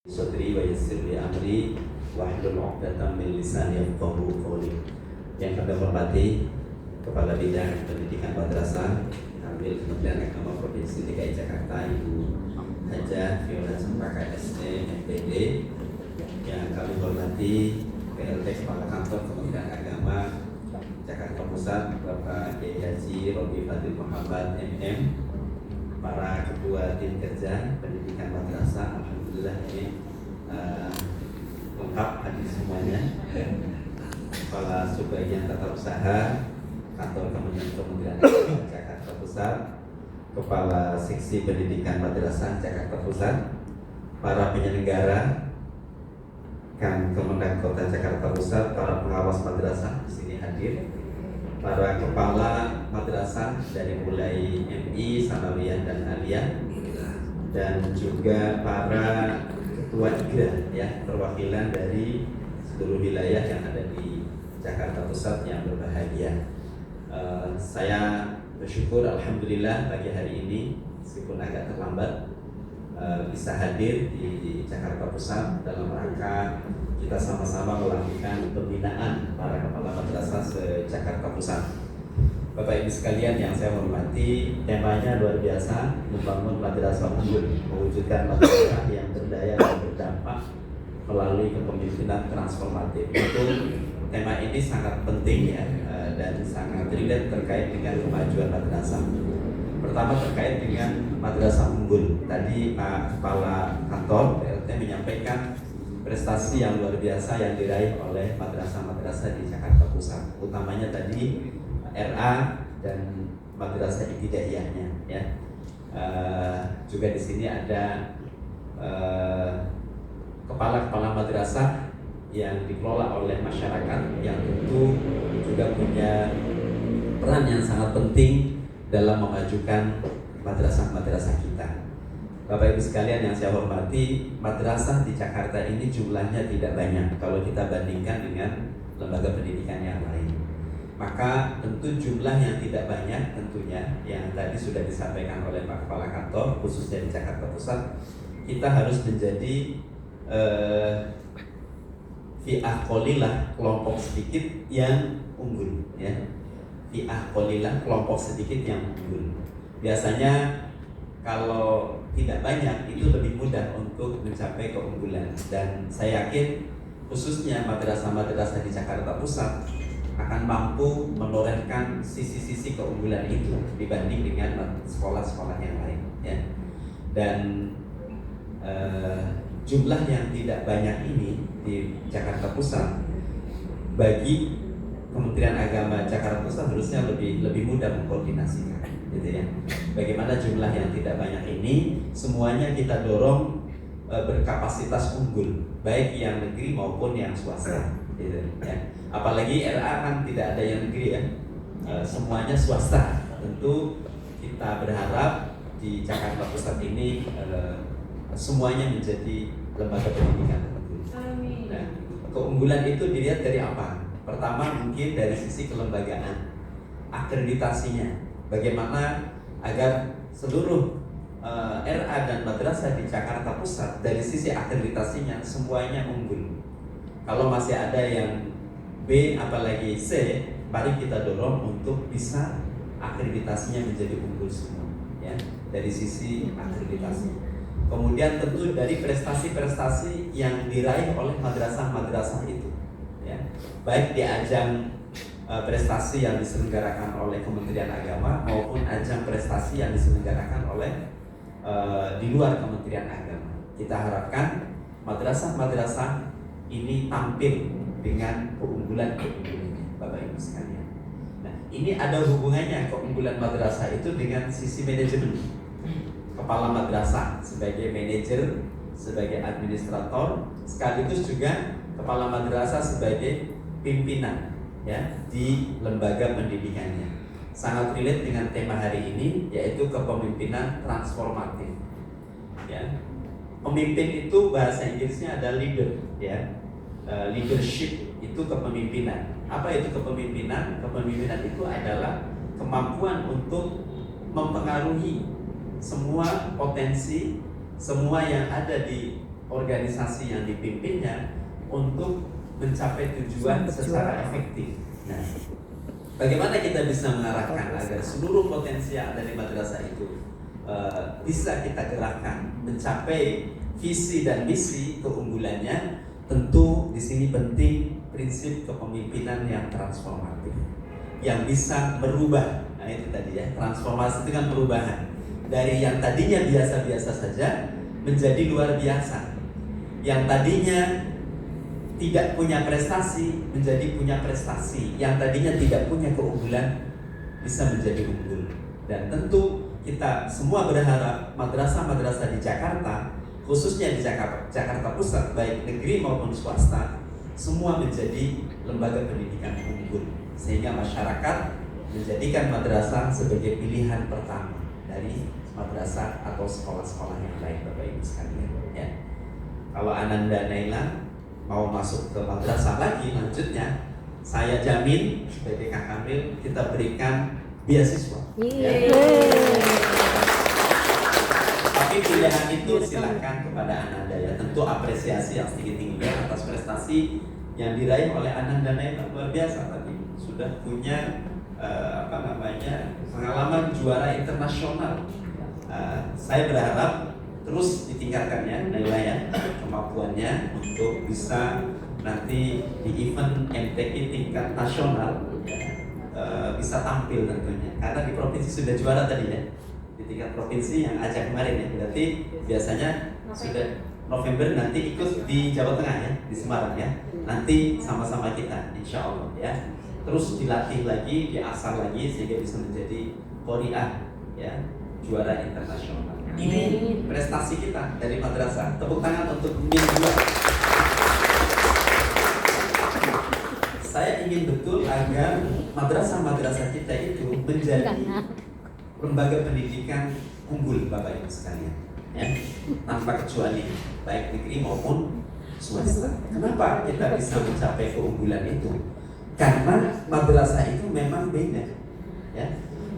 Sodri wa yassir li amri wahlul 'uqdatam min lisani yafqahu qawli. Yang kami hormati Kepala Bidang Pendidikan Madrasah Amil Kementerian Agama Provinsi DKI Jakarta, Ibu Hajah Viola Cempaka SD MPD. Yang kami hormati PLT Kepala Kantor Kementerian Agama Jakarta Pusat Bapak Kiai Haji Robi Fadil Muhammad MM, para ketua tim kerja pendidikan madrasah. Alhamdulillah ini lengkap hadir semuanya. Kepala Subbagian Tata Usaha Kantor Kementerian Agama Jakarta Pusat, Kepala Seksi Pendidikan Madrasah Jakarta Pusat, para penyelenggara Kementerian Kota Jakarta Pusat, para pengawas madrasah di sini hadir, para kepala madrasah dari mulai MI, Sanawiyah dan Aliyah, dan juga para ketua IGRA ya, perwakilan dari seluruh wilayah yang ada di Jakarta Pusat yang berbahagia. Saya bersyukur alhamdulillah pagi hari ini meskipun agak terlambat bisa hadir di Jakarta Pusat dalam rangka kita sama-sama melakukan pembinaan para kepala madrasah se-Jakarta Pusat. Bapak Ibu sekalian yang saya hormati, temanya luar biasa, membangun madrasah unggul, mewujudkan madrasah yang berdaya dan berdampak melalui kepemimpinan transformatif. Itu tema ini sangat penting ya, dan sangat relate terkait dengan kemajuan madrasah. Pertama terkait dengan madrasah unggul. Tadi Pak Kepala Kantor PLT menyampaikan prestasi yang luar biasa yang diraih oleh madrasah-madrasah di Jakarta Pusat, utamanya tadi RA dan madrasah ibtidaiyahnya ya. Juga di sini ada kepala-kepala madrasah yang dikelola oleh masyarakat yang tentu juga punya peran yang sangat penting dalam memajukan madrasah-madrasah kita. Bapak Ibu sekalian yang saya hormati, madrasah di Jakarta ini jumlahnya tidak banyak kalau kita bandingkan dengan lembaga pendidikan yang lain. Maka tentu jumlah yang tidak banyak tentunya yang tadi sudah disampaikan oleh Pak Kepala Kantor khususnya di Jakarta Pusat, kita harus menjadi fi'ah qalilah, kelompok sedikit yang unggul ya. Fi'ah qalilah, kelompok sedikit yang unggul. Biasanya kalau tidak banyak itu lebih mudah untuk mencapai keunggulan, dan saya yakin khususnya madrasah-madrasah di Jakarta Pusat akan mampu menorehkan sisi-sisi keunggulan itu dibanding dengan sekolah-sekolah yang lain ya. Dan jumlah yang tidak banyak ini di Jakarta Pusat bagi Kementerian Agama Jakarta Pusat harusnya lebih mudah mengkoordinasikan gitu ya. Bagaimana jumlah yang tidak banyak ini semuanya kita dorong berkapasitas unggul, baik yang negeri maupun yang swasta gitu ya. Apalagi RA kan tidak ada yang negeri ya, semuanya swasta. Tentu kita berharap di Jakarta Pusat ini semuanya menjadi lembaga pendidikan unggul. Nah, keunggulan itu dilihat dari apa? Pertama mungkin dari sisi kelembagaan, akreditasinya. Bagaimana agar seluruh RA dan madrasah di Jakarta Pusat dari sisi akreditasinya semuanya unggul. Kalau masih ada yang B apalagi C, mari kita dorong untuk bisa akreditasinya menjadi unggul semua ya, dari sisi akreditasi. Kemudian tentu dari prestasi-prestasi yang diraih oleh madrasah-madrasah itu ya, baik di ajang prestasi yang diselenggarakan oleh Kementerian Agama maupun ajang prestasi yang diselenggarakan oleh di luar Kementerian Agama. Kita harapkan madrasah-madrasah ini tampil dengan keunggulan-keunggulannya, Bapak Ibu sekalian. Nah, ini ada hubungannya keunggulan madrasah itu dengan sisi manajemen. Kepala madrasah sebagai manajer, sebagai administrator, sekaligus juga kepala madrasah sebagai pimpinan ya di lembaga pendidikannya. Sangat relate dengan tema hari ini, yaitu kepemimpinan transformatif ya. Pemimpin itu bahasa Inggrisnya ada leader ya. Leadership itu kepemimpinan. Apa itu kepemimpinan? Kepemimpinan itu adalah kemampuan untuk mempengaruhi semua potensi, semua yang ada di organisasi yang dipimpinnya untuk mencapai tujuan secara efektif. Nah, bagaimana kita bisa mengarahkan agar seluruh potensi yang ada di madrasah itu bisa kita gerakkan mencapai visi dan misi keunggulannya? Tentu di sini penting prinsip kepemimpinan yang transformatif, yang bisa merubah. Nah itu tadi ya, transformasi itu kan perubahan dari yang tadinya biasa-biasa saja menjadi luar biasa, yang tadinya tidak punya prestasi menjadi punya prestasi, yang tadinya tidak punya keunggulan bisa menjadi unggul. Dan tentu kita semua berharap madrasah-madrasah di Jakarta, khususnya di Jakarta Pusat, baik negeri maupun swasta, semua menjadi lembaga pendidikan unggul, sehingga masyarakat menjadikan madrasah sebagai pilihan pertama dari madrasah atau sekolah-sekolah yang lain, Bapak Ibu sekalian. Ya. Kalau Ananda Naila mau masuk ke madrasah lagi, lanjutnya saya jamin sebagai Kak Kamil kita berikan beasiswa. Ya. Tapi pilihan itu silakan kepada Ananda ya. Tentu apresiasi yang tinggi-tingginya atas prestasi yang diraih oleh Ananda Naila, luar biasa tadi. Sudah punya pengalaman juara internasional. Saya berharap terus ditingkatkan ya Naila ya, kemampuannya untuk bisa nanti di event MTQ tingkat nasional bisa tampil tentunya, karena di provinsi sudah juara tadi ya, di tingkat provinsi yang ajak kemarin ya, berarti biasanya sudah November nanti ikut di Jawa Tengah ya, di Semarang ya, nanti sama-sama kita insya Allah ya, terus dilatih lagi, diasah lagi sehingga bisa menjadi qori'ah ya, juara internasional. Ini prestasi kita dari madrasah. Tepuk tangan untuk Min 2. Saya ingin betul agar madrasah-madrasah kita itu menjadi lembaga pendidikan unggul, Bapak Ibu sekalian. Ya, tanpa kecuali, baik negeri maupun swasta. Kenapa kita bisa mencapai keunggulan itu? Karena madrasah itu memang beda. Ya.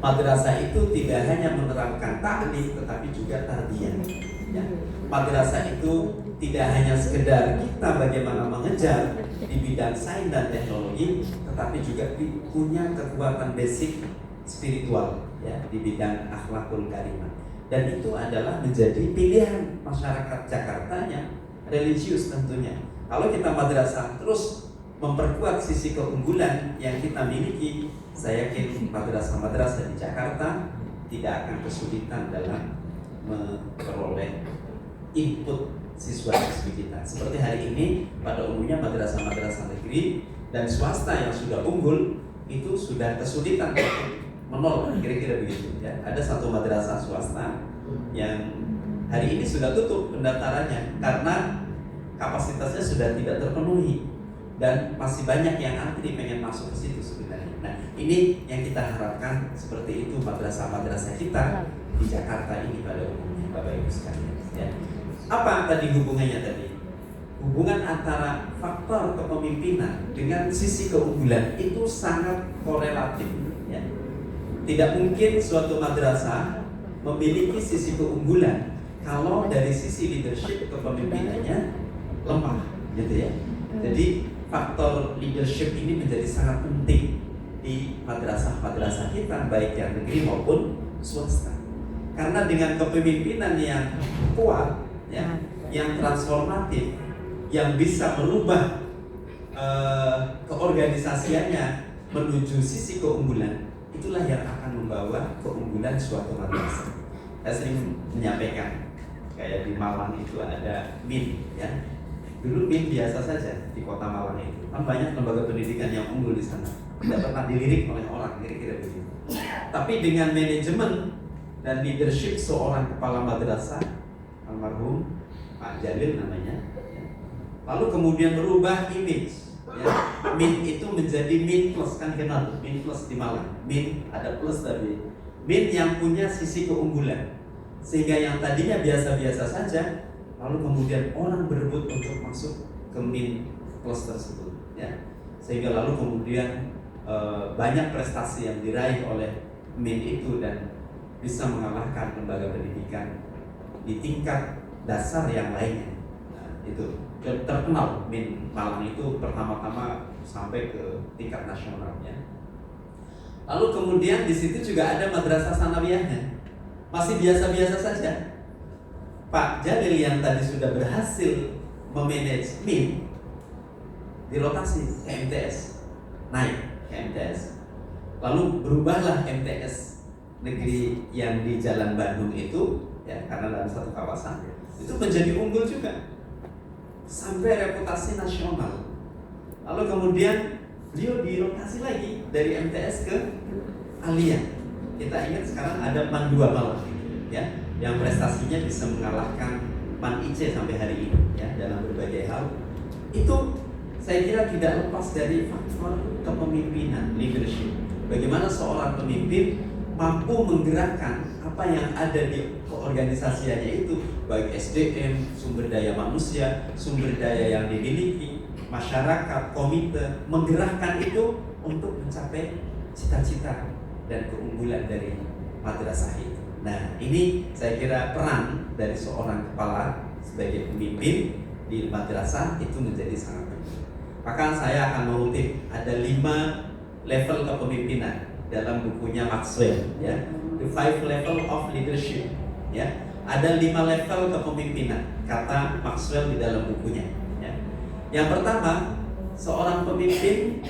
Madrasah itu tidak hanya menerapkan ta'lim tetapi juga tarbiyah. Ya. Madrasah itu tidak hanya sekedar kita bagaimana mengejar di bidang sains dan teknologi, tetapi juga punya kekuatan basic spiritual ya di bidang akhlakul karimah. Dan itu adalah menjadi pilihan masyarakat Jakarta yang religius tentunya. Kalau kita madrasah terus memperkuat sisi keunggulan yang kita miliki, saya yakin madrasah-madrasah di Jakarta tidak akan kesulitan dalam memperoleh input siswa-siswi kita. Seperti hari ini, pada umumnya madrasah-madrasah negeri dan swasta yang sudah unggul itu sudah kesulitan menol, kira-kira begitu ya. Ada satu madrasah swasta yang hari ini sudah tutup pendaftarannya karena kapasitasnya sudah tidak terpenuhi. Dan masih banyak yang antri pengen masuk ke situ sebenarnya. Nah, ini yang kita harapkan seperti itu madrasah-madrasah kita di Jakarta ini pada umumnya, Bapak Ibu sekalian. Ya. Apa tadi hubungannya tadi? Hubungan antara faktor kepemimpinan dengan sisi keunggulan itu sangat korelatif. Ya. Tidak mungkin suatu madrasah memiliki sisi keunggulan kalau dari sisi leadership kepemimpinannya lemah, gitu ya. Jadi faktor leadership ini menjadi sangat penting di madrasah-madrasah kita, baik yang negeri maupun swasta. Karena dengan kepemimpinan yang kuat, ya, yang transformatif, yang bisa merubah keorganisasiannya menuju sisi keunggulan, itulah yang akan membawa keunggulan suatu madrasah. Saya sering menyampaikan, kayak di Malang itu ada MIN, ya. Dulu BIN biasa saja di kota Malang itu, kan banyak lembaga pendidikan yang unggul di sana, tidak pernah dilirik oleh orang, kira-kira begitu. Tapi dengan manajemen dan leadership seorang kepala madrasah, almarhum Pak Jalil namanya, lalu kemudian merubah image, ya. MIN itu menjadi MIN plus, kan kenal MIN plus di Malang, MIN ada plus tapi MIN yang punya sisi keunggulan, sehingga yang tadinya biasa-biasa saja lalu kemudian orang berebut untuk masuk ke MIN plus tersebut, ya. Sehingga lalu kemudian banyak prestasi yang diraih oleh MIN itu dan bisa mengalahkan lembaga pendidikan di tingkat dasar yang lainnya. Nah, itu terkenal. Min Malang itu pertama-tama sampai ke tingkat nasional ya. Lalu kemudian di situ juga ada madrasah sanawiyahnya, masih biasa-biasa saja. Pak Jalil yang tadi sudah berhasil memanage MIN dirotasi ke MTS, naik ke MTS. Lalu berubahlah MTS negeri yang di Jalan Bandung itu ya, karena dalam satu kawasan itu menjadi unggul juga sampai reputasi nasional. Lalu kemudian beliau dirotasi lagi dari MTS ke Alia. Kita ingat sekarang ada PAN 2 Malang ya, yang prestasinya bisa mengalahkan PAN IC sampai hari ini ya dalam berbagai hal. Itu saya kira tidak lepas dari faktor kepemimpinan, leadership. Bagaimana seorang pemimpin mampu menggerakkan apa yang ada di keorganisasiannya itu, baik SDM, sumber daya manusia, sumber daya yang dimiliki, masyarakat, komite, menggerakkan itu untuk mencapai cita-cita dan keunggulan dari madrasah itu. Nah, ini saya kira peran dari seorang kepala sebagai pemimpin di madrasah itu menjadi sangat penting. Maka saya akan mengutip ada 5 level kepemimpinan dalam bukunya Maxwell ya, The 5 Level of Leadership ya. Ada 5 level kepemimpinan kata Maxwell di dalam bukunya ya. Yang pertama, seorang pemimpin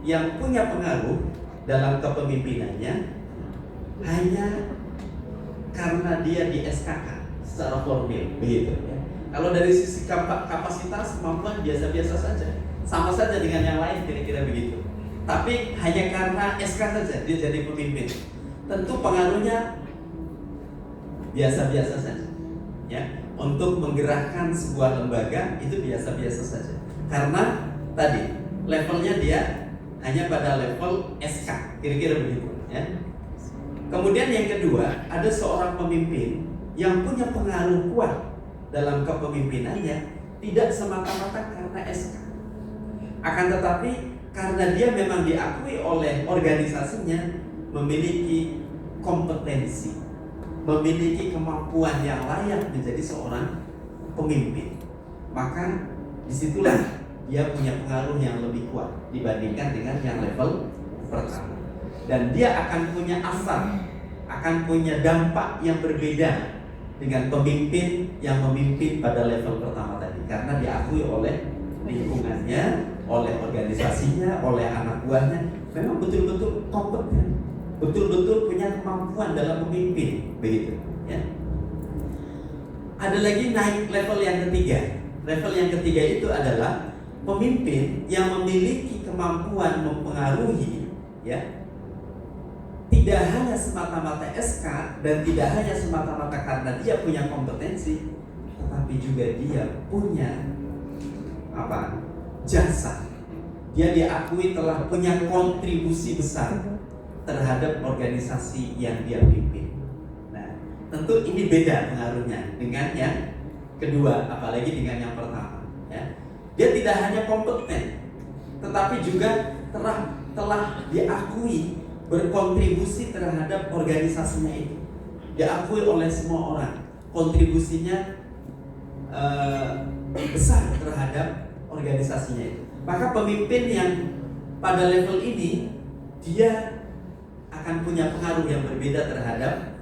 yang punya pengaruh dalam kepemimpinannya hanya karena dia di SKK secara formil begitu ya. Kalau dari sisi kapasitas kemampuan biasa-biasa saja, sama saja dengan yang lain kira-kira begitu. Tapi hanya karena SK saja dia jadi pemimpin, tentu pengaruhnya biasa-biasa saja ya. Untuk menggerakkan sebuah lembaga itu biasa-biasa saja, karena tadi levelnya dia hanya pada level SK kira-kira begitu ya. Kemudian yang kedua, ada seorang pemimpin yang punya pengaruh kuat dalam kepemimpinannya tidak semata-mata karena SK, akan tetapi karena dia memang diakui oleh organisasinya memiliki kompetensi, memiliki kemampuan yang layak menjadi seorang pemimpin. Maka disitulah dia punya pengaruh yang lebih kuat dibandingkan dengan yang level pertama. Dan dia akan punya asar, akan punya dampak yang berbeda dengan pemimpin yang memimpin pada level pertama tadi, karena diakui oleh lingkungannya, oleh organisasinya, oleh anak buahnya, memang betul-betul kompeten, betul-betul punya kemampuan dalam memimpin, begitu ya. Ada lagi naik level yang ketiga. Level yang ketiga itu adalah pemimpin yang memiliki kemampuan mempengaruhi ya, tidak hanya semata-mata SK dan tidak hanya semata-mata karena dia punya kompetensi, tetapi juga dia punya jasa. Dia diakui telah punya kontribusi besar terhadap organisasi yang dia pimpin. Nah, tentu ini beda pengaruhnya dengan yang kedua, apalagi dengan yang pertama ya. Dia tidak hanya kompeten, tetapi juga telah diakui berkontribusi terhadap organisasinya itu, diakui oleh semua orang, kontribusinya besar terhadap organisasinya itu. Maka pemimpin yang pada level ini dia akan punya pengaruh yang berbeda terhadap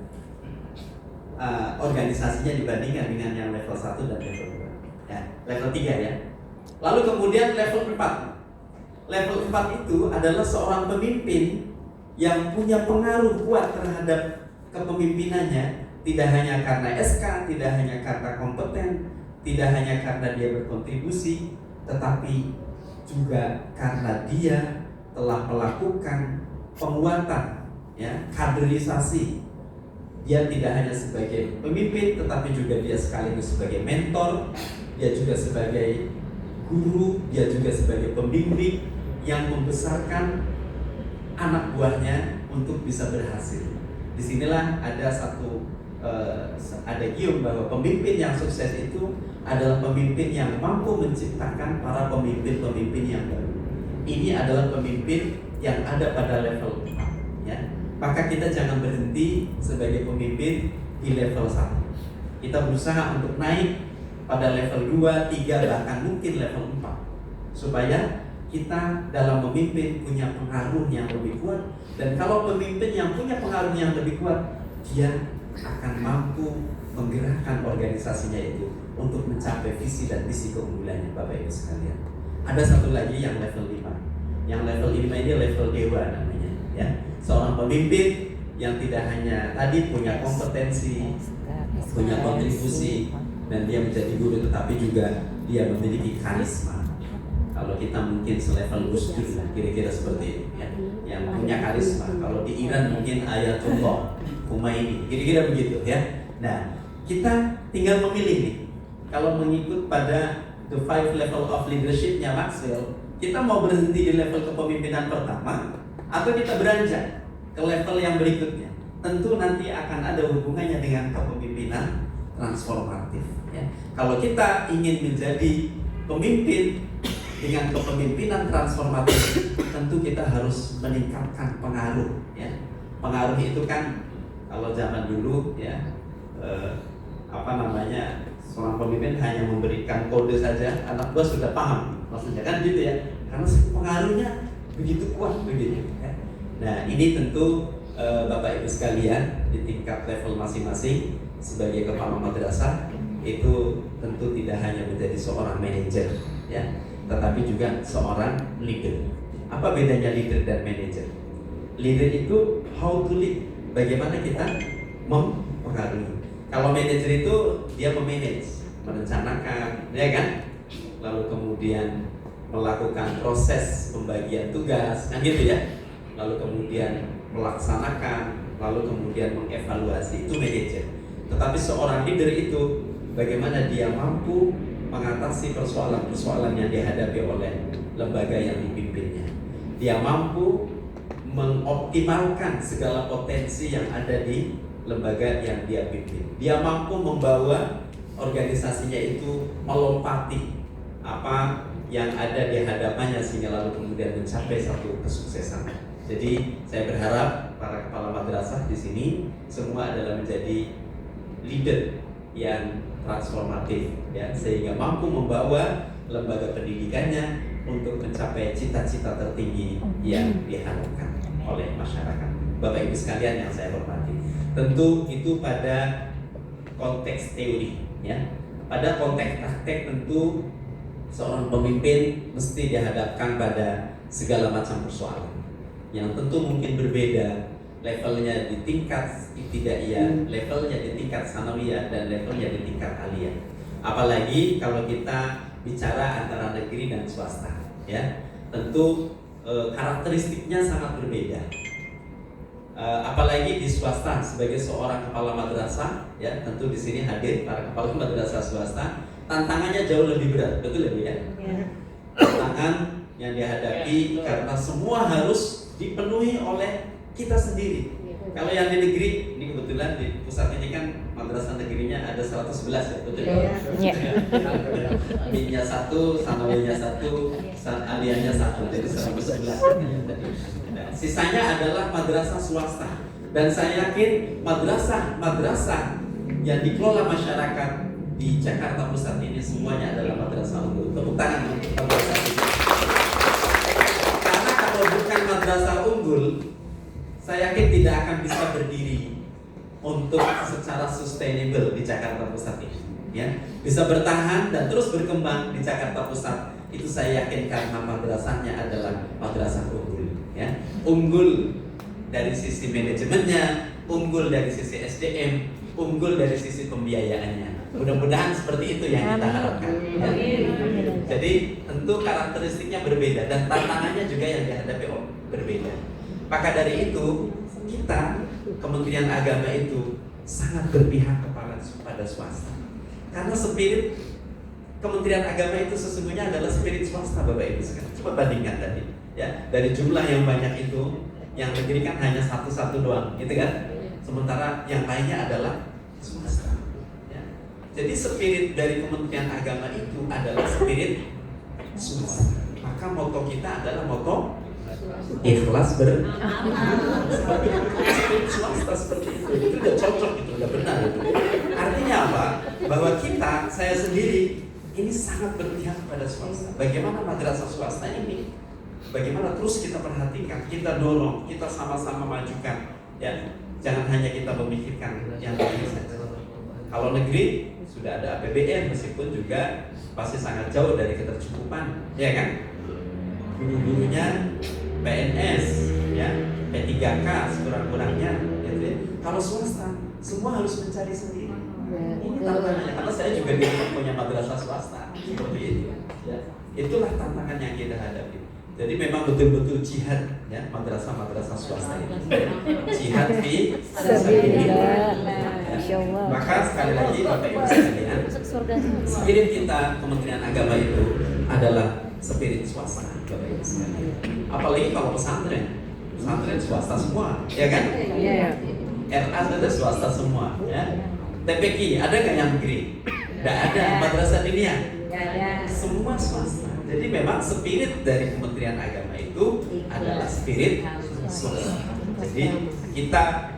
organisasinya dibandingkan dengan yang level 1 dan level 2 ya, level 3 ya. Lalu kemudian level 4. Level 4 itu adalah seorang pemimpin yang punya pengaruh kuat terhadap kepemimpinannya, tidak hanya karena SK, tidak hanya karena kompeten, tidak hanya karena dia berkontribusi, tetapi juga karena dia telah melakukan penguatan ya, kaderisasi. Dia tidak hanya sebagai pemimpin, tetapi juga dia sekaligus sebagai mentor, dia juga sebagai guru, dia juga sebagai pembimbing yang membesarkan anak buahnya untuk bisa berhasil. Disinilah ada ada gium bahwa pemimpin yang sukses itu adalah pemimpin yang mampu menciptakan para pemimpin-pemimpin yang baru. Ini adalah pemimpin yang ada pada level 4 ya. Maka kita jangan berhenti sebagai pemimpin di level 1. Kita berusaha untuk naik pada level 2, 3, bahkan mungkin level 4, supaya kita dalam memimpin punya pengaruh yang lebih kuat. Dan kalau pemimpin yang punya pengaruh yang lebih kuat, dia akan mampu menggerakkan organisasinya itu untuk mencapai visi dan misi keunggulannya, Bapak Ibu sekalian. Ada satu lagi yang level 5. Yang level 5 ini level dewa namanya, ya. Seorang pemimpin yang tidak hanya tadi punya kompetensi, punya kontribusi, dan dia menjadi guru, tetapi juga dia memiliki karisma. Kalau kita mungkin selevel Gus Dur lah, kira-kira seperti itu, ya. Yang punya karisma. Kalau di Iran mungkin Ayatullah Khomeini, kira-kira begitu, ya. Nah, kita tinggal memilih nih. Kalau mengikut pada the 5 level of leadership-nya Maxwell, kita mau berhenti di level kepemimpinan pertama atau kita beranjak ke level yang berikutnya. Tentu nanti akan ada hubungannya dengan kepemimpinan transformatif, ya. Kalau kita ingin menjadi pemimpin dengan kepemimpinan transformatif, tentu kita harus meningkatkan pengaruh, ya. Pengaruh itu kan kalau zaman dulu, ya, seorang pemimpin hanya memberikan kode saja, anak buah sudah paham maksudnya, kan gitu ya, karena pengaruhnya begitu kuat begitu, ya. Nah, ini tentu Bapak Ibu sekalian di tingkat level masing-masing sebagai kepala madrasah itu tentu tidak hanya menjadi seorang manajer, ya, tetapi juga seorang leader. Apa bedanya leader dan manajer? Leader itu how to lead, bagaimana kita mempengaruhi. Kalau manajer itu dia memanage, merencanakan, ya kan? Lalu kemudian melakukan proses pembagian tugas, kan gitu ya. Lalu kemudian melaksanakan, lalu kemudian mengevaluasi, itu manajer. Tetapi seorang leader itu bagaimana dia mampu mengatasi persoalan-persoalan yang dihadapi oleh lembaga yang dipimpinnya. Dia mampu mengoptimalkan segala potensi yang ada di lembaga yang dia pimpin. Dia mampu membawa organisasinya itu melompati apa yang ada di hadapannya sehingga lalu kemudian mencapai satu kesuksesan. Jadi saya berharap para kepala madrasah di sini semua adalah menjadi leader yang transformatif, ya, sehingga mampu membawa lembaga pendidikannya untuk mencapai cita-cita tertinggi yang diharapkan oleh masyarakat. Bapak Ibu sekalian yang saya hormati, tentu itu pada konteks teori, ya. Pada konteks praktek tentu seorang pemimpin mesti dihadapkan pada segala macam persoalan yang tentu mungkin berbeda, levelnya di tingkat ibtidaiyah, levelnya di tingkat sanawiyah, dan levelnya di tingkat aliyah. Apalagi kalau kita bicara antara negeri dan swasta, ya, tentu karakteristiknya sangat berbeda. Apalagi di swasta, sebagai seorang kepala madrasah, ya, tentu di sini hadir para kepala madrasah swasta, tantangannya jauh lebih berat, betul ya Bu ya? Tantangan yang dihadapi karena semua harus dipenuhi oleh kita sendiri. Kalau yang di negeri, ini kebetulan di pusat ini kan madrasah negerinya ada 111, ya, betul ya? Aminnya 1, sanawiyahnya 1, aliyahnya 1, jadi 111. Nah, sisanya adalah madrasah swasta. Dan saya yakin madrasah yang dikelola masyarakat di Jakarta Pusat ini semuanya adalah madrasah unggul. Tepuk tangan untuk madrasah ini. Karena kalau bukan madrasah unggul, saya yakin tidak akan bisa berdiri untuk secara sustainable di Jakarta Pusat ini, ya. Bisa bertahan dan terus berkembang di Jakarta Pusat, itu saya yakin karena madrasahnya adalah madrasah unggul, ya. Unggul dari sisi manajemennya, unggul dari sisi SDM, unggul dari sisi pembiayaannya. Mudah-mudahan seperti itu yang kita harapkan, ya. Jadi tentu karakteristiknya berbeda dan tantangannya juga yang dihadapi berbeda. Maka dari itu kita Kementerian Agama itu sangat berpihak kepada swasta. Karena spirit Kementerian Agama itu sesungguhnya adalah spirit swasta, Bapak Ibu sekalian. Coba bandingkan tadi, ya, dari jumlah yang banyak itu, yang negeri kan hanya satu doang, gitu kan? Sementara yang lainnya adalah swasta. Ya. Jadi spirit dari Kementerian Agama itu adalah spirit swasta. Maka moto kita adalah moto ikhlas seperti swasta seperti itu udah cocok, itu udah benar itu. Artinya Artinya apa? Bahwa saya sendiri ini sangat berpihak pada swasta. Bagaimana madrasah swasta ini? Bagaimana terus kita perhatikan, kita dorong, kita sama-sama majukan, ya. Jangan hanya kita memikirkan yang lain saja. Kalau negeri sudah ada APBN, meskipun juga pasti sangat jauh dari ketercukupan, ya kan? Guru-gurunya PNS, ya, P3K sekurang-kurangnya, gitu ya. Kalau swasta, semua harus mencari sendiri. Ini tantangannya, karena saya juga dulu punya madrasah swasta seperti itu. Ya. Itulah tantangan yang kita hadapi. Jadi memang betul-betul jihad, ya, madrasah swasta ini. Jihad fi sabilillah. Maka sekali lagi Bapak Ibu sekalian, spirit kita Kementerian Agama itu adalah spirit swasta, Bapak Ibu sekalian. Apalagi kalau pesantren swasta semua, ya kan? RA ada swasta semua, ya. TPQ ada nggak yang negeri? Nggak ada. Madrasah diniyah? Nggak ada. Semua swasta. Jadi memang spirit dari Kementerian Agama itu adalah spirit swasta. Jadi kita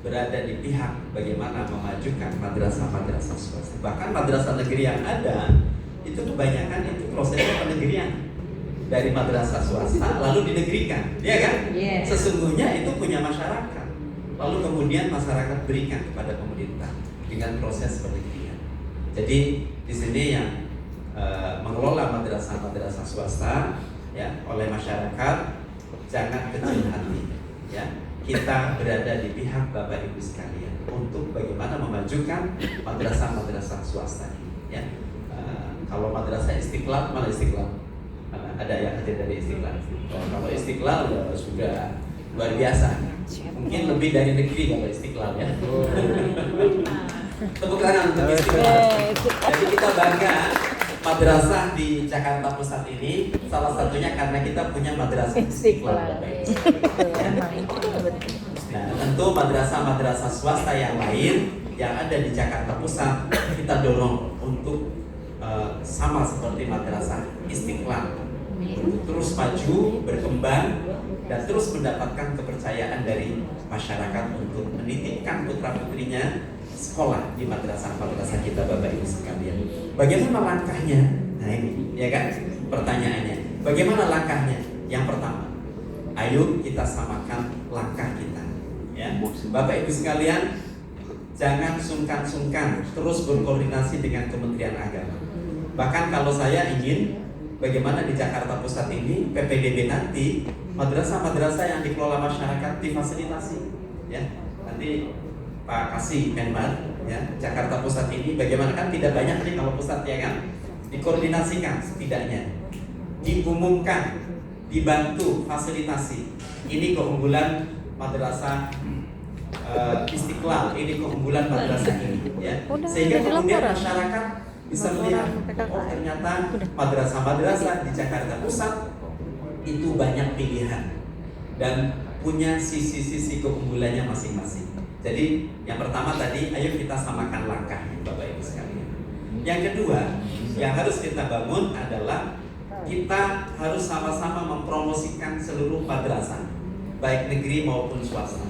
berada di pihak bagaimana memajukan madrasah swasta. Bahkan madrasah negeri yang ada itu kebanyakan itu prosesnya penegrian dari madrasah swasta lalu dinegrikan, ya kan? Sesungguhnya itu punya masyarakat. Lalu kemudian masyarakat berikan kepada pemerintah dengan proses penelitian. Jadi di sini yang mengelola madrasah swasta, ya, oleh masyarakat, jangan kecil hati, ya. Kita berada di pihak Bapak Ibu sekalian untuk bagaimana memajukan madrasah swasta ini, ya. Kalau madrasah Istiqlal, mana Istiqlal? Ada yang hadir dari Istiqlal. Kalau Istiqlal ya sudah luar biasa. Mungkin lebih dari negeri kalau Istiqlal, ya. Tepuk tangan untuk Istiqlal. Jadi kita bangga madrasah di Jakarta Pusat ini salah satunya karena kita punya madrasah Istiqlal. Nah, tentu madrasah swasta yang lain yang ada di Jakarta Pusat kita dorong untuk sama seperti madrasah Istiqlal, untuk terus maju, berkembang, dan terus mendapatkan kepercayaan dari masyarakat untuk menitipkan putra-putrinya sekolah di madrasah kita, Bapak Ibu sekalian. Bagaimana langkahnya? Nah ini, ya kan? Pertanyaannya, bagaimana langkahnya? Yang pertama, ayo kita samakan langkah kita, ya. Bapak Ibu sekalian, jangan sungkan-sungkan terus berkoordinasi dengan Kementerian Agama. Bahkan kalau saya ingin bagaimana di Jakarta Pusat ini PPDB nanti madrasah yang dikelola masyarakat difasilitasi, ya. Nanti Pak Kasih Menman, ya, Jakarta Pusat ini bagaimana, kan tidak banyak nih kalau pusat, ya kan, dikoordinasikan setidaknya, diumumkan, dibantu fasilitasi. Ini keunggulan madrasah Istiqlal, ini keunggulan madrasah ini, ya, sehingga kemudian masyarakat bisa melihat, oh ternyata madrasah di Jakarta Pusat itu banyak pilihan dan punya sisi-sisi keunggulannya masing-masing. Jadi yang pertama tadi, ayo kita samakan langkahnya, Bapak Ibu sekalian. Yang kedua yang harus kita bangun adalah kita harus sama-sama mempromosikan seluruh madrasah, baik negeri maupun swasta,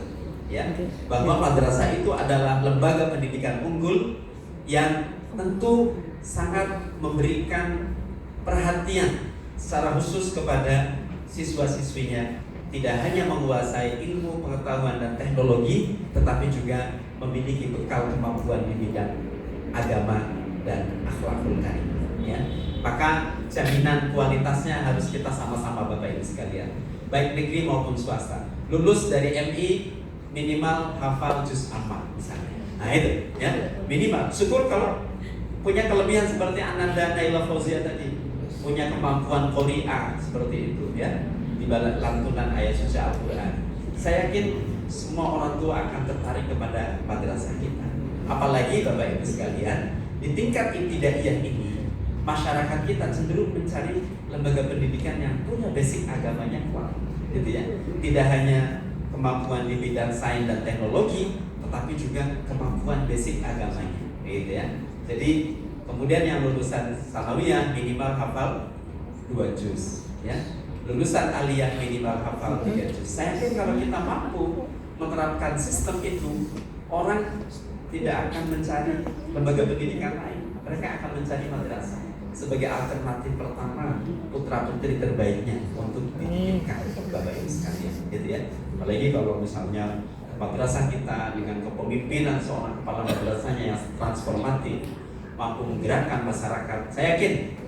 ya, bahwa madrasah itu adalah lembaga pendidikan unggul yang tentu sangat memberikan perhatian secara khusus kepada siswa-siswinya, tidak hanya menguasai ilmu, pengetahuan, dan teknologi, tetapi juga memiliki bekal kemampuan di bidang agama dan akhlakul karimah, ya. Maka jaminan kualitasnya harus kita sama-sama, Bapak Ibu sekalian, baik negeri maupun swasta. Lulus dari MI minimal hafal juz amma misalnya. Nah itu, ya, minimal. Syukur kalau punya kelebihan seperti Ananda Naila Fauzia tadi, punya kemampuan qori'ah seperti itu, ya, di balik lantunan ayat suci Al-Quran. Saya yakin semua orang tua akan tertarik kepada madrasah kita. Apalagi Bapak Ibu sekalian, di tingkat ibtidaiyah ini, masyarakat kita cenderung mencari lembaga pendidikan yang punya basic agamanya kuat, gitu ya. Tidak hanya kemampuan di bidang sains dan teknologi, tetapi juga kemampuan basic agamanya, gitu ya. Jadi kemudian yang lulusan sanawiyah minimal hafal 2 juz, ya. Lulusan aliyah minimal hafal 3 juz. Saya yakin kalau kita mampu menerapkan sistem itu, orang tidak akan mencari lembaga pendidikan lain. Mereka akan mencari madrasah sebagai alternatif pertama putra putri terbaiknya untuk dididikan, Bapak Ibu sekalian, gitu ya. Apalagi kalau misalnya madrasah kita dengan kepemimpinan seorang kepala madrasahnya yang transformatif, mampu menggerakkan masyarakat, saya yakin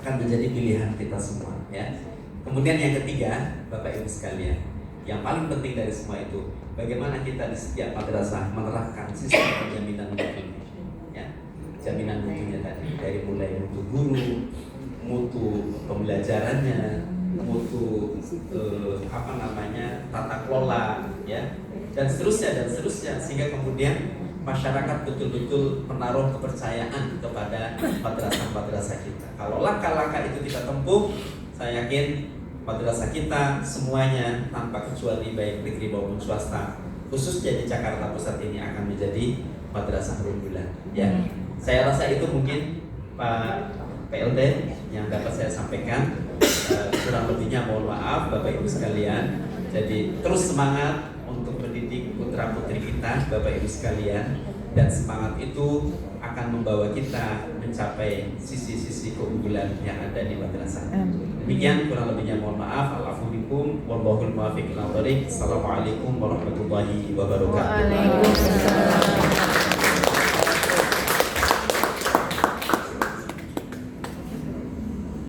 akan menjadi pilihan kita semua, ya. Kemudian yang ketiga, Bapak Ibu sekalian, yang paling penting dari semua itu, bagaimana kita di setiap madrasah menerapkan sistem penjaminan mutu, ya. Jaminan mutunya tadi, dari mulai mutu guru, mutu pembelajarannya, mutu tata kelola, ya, dan seterusnya, sehingga kemudian masyarakat betul-betul menaruh kepercayaan kepada madrasah-madrasah kita. Kalau langkah-langkah itu kita tempuh, saya yakin madrasah kita semuanya tanpa kecuali baik negeri maupun swasta, khususnya di Jakarta Pusat ini akan menjadi madrasah unggulan, ya. Saya rasa itu mungkin Pak PLT yang dapat saya sampaikan. Kurang lebihnya mohon maaf Bapak Ibu sekalian. Jadi terus semangat untuk mendidik putra putri kita, Bapak Ibu sekalian, dan semangat itu akan membawa kita mencapai sisi-sisi keunggulan yang ada di madrasah. Demikian kurang lebihnya mohon maaf. Alhamdulillah, wallahul muwaffiq ila thoriq. Assalamualaikum warahmatullahi wabarakatuh. Waalaikumsalam.